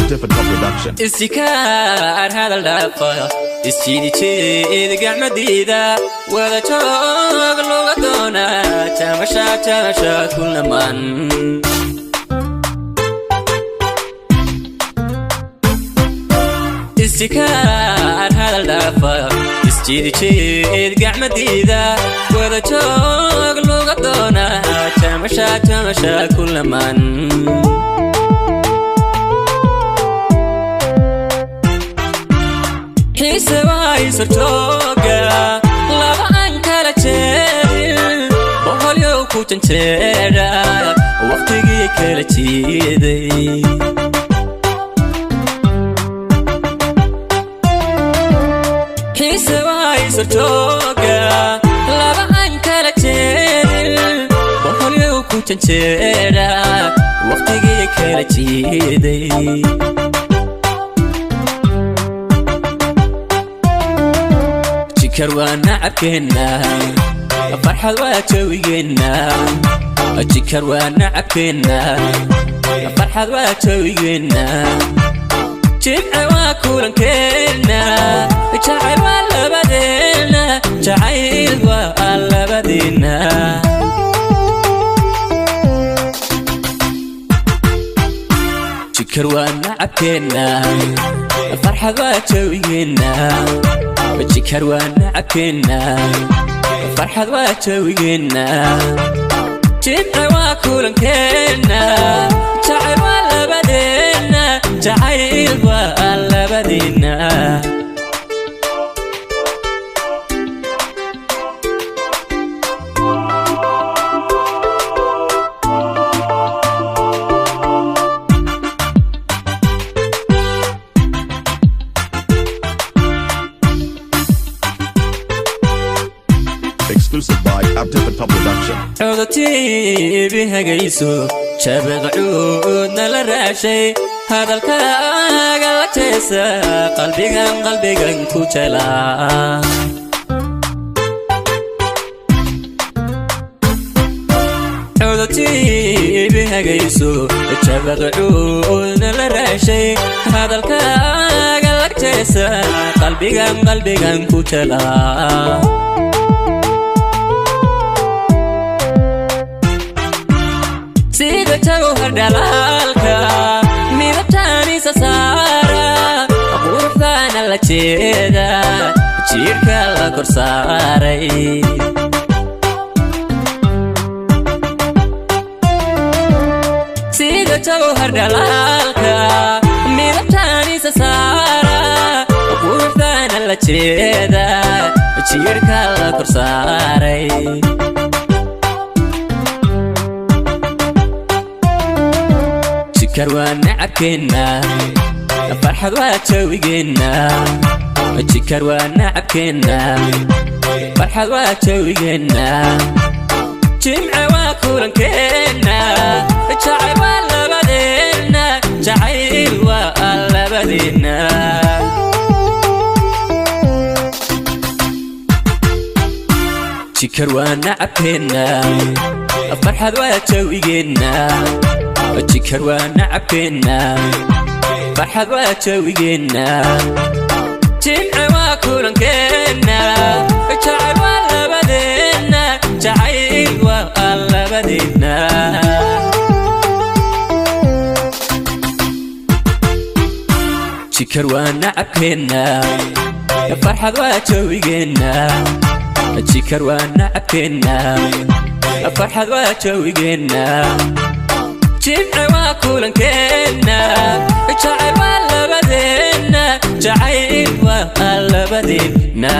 different production. استكار هذا اللفة استيدي تشيد قاع مديدة ولا تشوق لغتنا تمشى كل من استكار هذا اللفة استيدي تشيد قاع مديدة ولا تشوق لغتنا تمشى كل من حيسة وايسر توقع لابا أنك لتشيل بوهل يوكو تنتيرا وقتك لتشيدي حيسة وايسر توقع لابا أنك لتشيل بوهل يوكو تنتيرا وقتك لتشيدي جيكار waa nacab keena farxad waa jawigeena jikar waa nacab keena farxad waa jawigeena jimce waa kulankeena jacayl waa labadeena jacayl waa labadeena jikar waa nacab keena farxad waa jawigeena جيكار waa nacab keena farxad waa jawigeena jimce waa kulankeena jacayl waa labadeena jacayl waa labadeena Exclusive by different production. عودتي بها قيسو شابق عودنا للراشي هذا الكاغا تيسا قلبي كوتشلا عودتي بها قيسو شابق عودنا للراشي هذا الكاغا تيسا قلبي كوتشلا سيدة جوهر دلالك ميبتاني سسارة أقول ثانا لتشيدا تشيرك لكرساري سيدة جوهر دلالك ميبتاني سسارة أقول ثانا لتشيدا تشيرك لكرساري جيكار waa nacab keena farxad waa jawigeena jikar waa nacab keena farxad waa jawigeena jimce waa kulankeena jacayl waa labadeena jacayl waa labadeena jikar waa nacab keena farxad waa jawigeena جيكار waa nacab keena farxad waa jawigeena jimce waa kulankeena jacayl waa labadeena jacayl waa labadeena جيكار waa nacab keena farxad waa jawigeena جيكار waa nacab keena farxad waa jawigeena جمعة وكلنا جعل ولا بدينا جعل ولا بدينا